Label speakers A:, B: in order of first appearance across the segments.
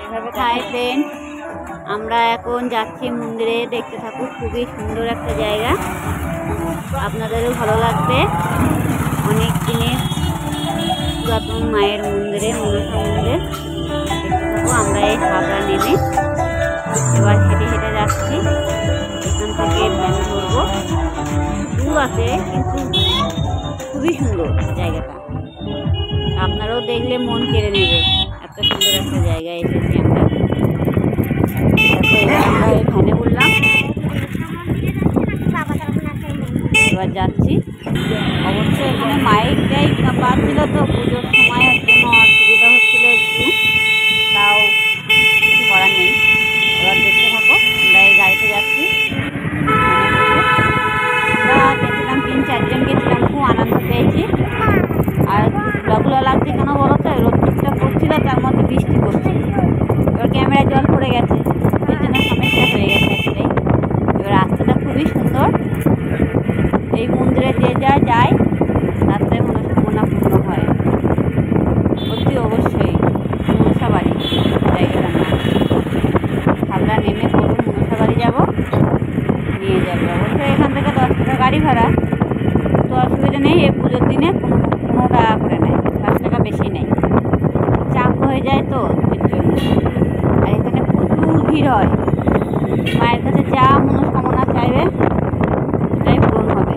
A: Hi friend, আমরা এখন যাচ্ছি মন্দিরে। দেখতে থাকুক, খুবই সুন্দর একটা জায়গা, আপনাদেরও ভালো লাগবে। অনেক দিনের পুরাতন মায়ের মন্দিরে, মনসা মন্দিরে। দেখতে থাকো, আমরা এই হাবড়া নেমে এবার হেঁটে হেঁটে যাচ্ছি। এখান থেকে ভ্যান ধরবো, দূর আছে কিন্তু খুবই সুন্দর জায়গাটা। আপনারাও দেখলে মন কেড়ে নেবে, এত সুন্দর একটা জায়গায় এসেছি আমরা। আমরা এই ভ্যানে উঠলাম, এবার যাচ্ছি। অবশ্যই এখানে মাইকটাই পাচ্ছিল, তো পুজোর সময়ের জন্য অসুবিধা হচ্ছিল একটু, তাও কিছু করার নেই। এবার দেখতে থাকো, আমরা এই গাড়িতে যাচ্ছি। আমরা গেছিলাম 3-4 জন গেছিলাম, খুব আনন্দ পেয়েছি। আর ধুলাগুলো লাগছে কেন বলো তো, রোদটা পড়ছিল, তার মধ্যে বৃষ্টি পড়ছিল। এবার ক্যামেরায় জল পড়ে গেছে, এর জন্য সমস্যা হয়ে গেছে একটাই। এবার রাস্তাটা খুবই সুন্দর। এই মন্দিরে যে যা যায় রাস্তায় মনস্কামনা পূর্ণ হয়। সত্যি অবশ্যই মনসা বাড়ি জায়গাটার নাম। হাবড়া নেমে বলুন মনসা বাড়ি যাবো, নিয়ে যাবে। অবশ্যই এখান থেকে 10 টাকা গাড়ি ভাড়া, তো অসুবিধা নেই। এই পুজোর দিনে 15 টাকা করে নেয়, 5 টাকা বেশি নেয়। চাপ হয়ে যায় তো এর জন্য। আর এখানে প্রচুর ভিড় হয়। মায়ের কাছে যা মনস্কামনা চাইবে সেটাই পূরণ হবে।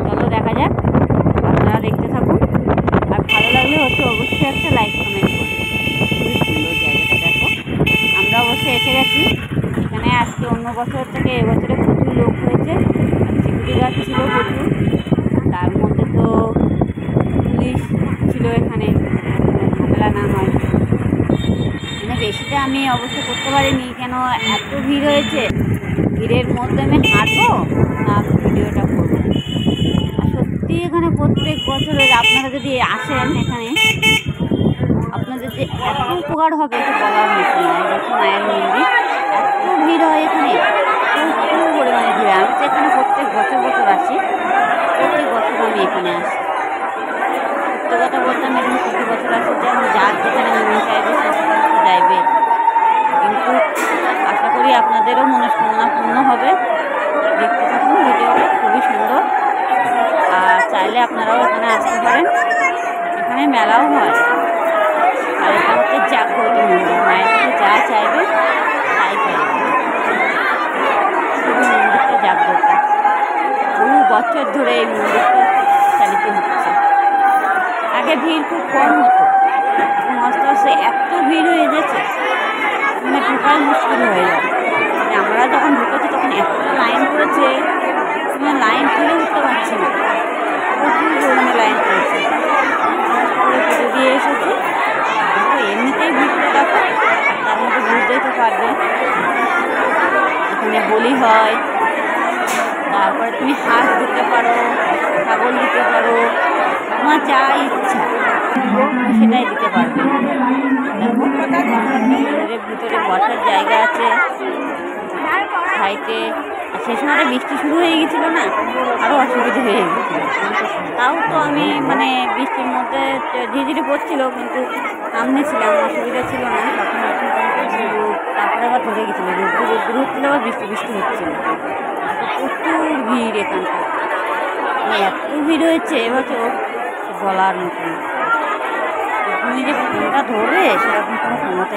A: চলো দেখা যাক, আপনারা দেখতে থাকুন। আর ভালো লাগলে অবশ্যই একটা লাইক কমেন্ট করবেন। খুবই সুন্দর জায়গাটা দেখো। আমরা অবশ্যই এসে গেছি এখানে। আজকে অন্য বছর থেকে এবছরে প্রচুর লোক হয়েছে, আর সিকিউরিটি গার্ড ছিল প্রচুর। তার মধ্যে তো পুলিশ ছিল এখানে, ঝামেলা না হয়। মানে বেশিটা আমি অবশ্য করতে পারিনি, কেন এত ভিড় হয়েছে। ভিড়ের মধ্যে আমি হাঁটবো না ভিডিওটা করবো। আর সত্যি এখানে প্রত্যেক বছরের আপনারা যদি আসেন এখানে, আপনাদের যে এত উপকার হবে এটা বলার মতো না। দেখুন মায়ের মন্দির, এত ভিড় হয় এখানে, প্রচুর পরিমাণে ভিড়। আমি তো এখানে প্রত্যেক বছর আসি, প্রত্যেক বছর আমি এখানে আসি। সত্য কথা বলতে আমি এখানে প্রতি বছর আসি, যেমন যার যেখানে মন চাইবে সে যাইবে। কিন্তু আশা করি আপনাদেরও মনস্কামনা পূর্ণ হবে। দেখতে থাকুন ভিডিওটা, খুবই সুন্দর। আর চাইলে আপনারাও এখানে আসতে পারেন, এখানে মেলাও হয়। আর এটা হচ্ছে জাগ্রত মন্দির, মায়ের কাছে যা চাইবে তাই পাইবে। খুবই মন্দিরটা জাগ্রত, বহু বছর ধরে এই মন্দিরটা চালিত হচ্ছে। আগে ভিড় খুব কম হতো, এখন আস্তে আস্তে এত ভিড় হয়ে গেছে মানে ঢোকার মুশকিল হয়ে যায়। মানে আমরা যখন ঢুকেছি তখন এতটা লাইন পড়েছে, মানে লাইন তুলে উঠতে পারছি না, প্রচুর পরিমাণে লাইন পড়েছে। পুজো দিয়ে এসেছি, দেখো এমনিতেই ভিড়টা দেখো, তার মধ্যে বুঝতেই তো পারবে। এখানে বলি হয়, তারপরে তুমি হাঁস দিতে পারো, ছাগল দিতে পারো, তোমার যা ইচ্ছা সেটাই দিতে পারবে। দেখো মন্দিরের ভিতরে বসার জায়গা আছে সাইডে। সে সময়টা বৃষ্টি শুরু হয়ে গেছিলো না, আরও অসুবিধা হয়ে গেছিলো। তাও তো আমি মানে বৃষ্টির মধ্যে ঝিঝিরি পড়ছিল, কিন্তু সামনে ছিলাম, অসুবিধা ছিল না তখন। কিন্তু তারপরে আবার ধরে গেছিলো, রোদ্দুর হচ্ছিলো, আবার বৃষ্টি হচ্ছিলো। প্রচুর ভিড় এখানটা, এত ভিড় হয়েছে এবছর বলার মতো। তুমি যে ফোনটা ধরবে সেরকম কোনো ক্ষমতা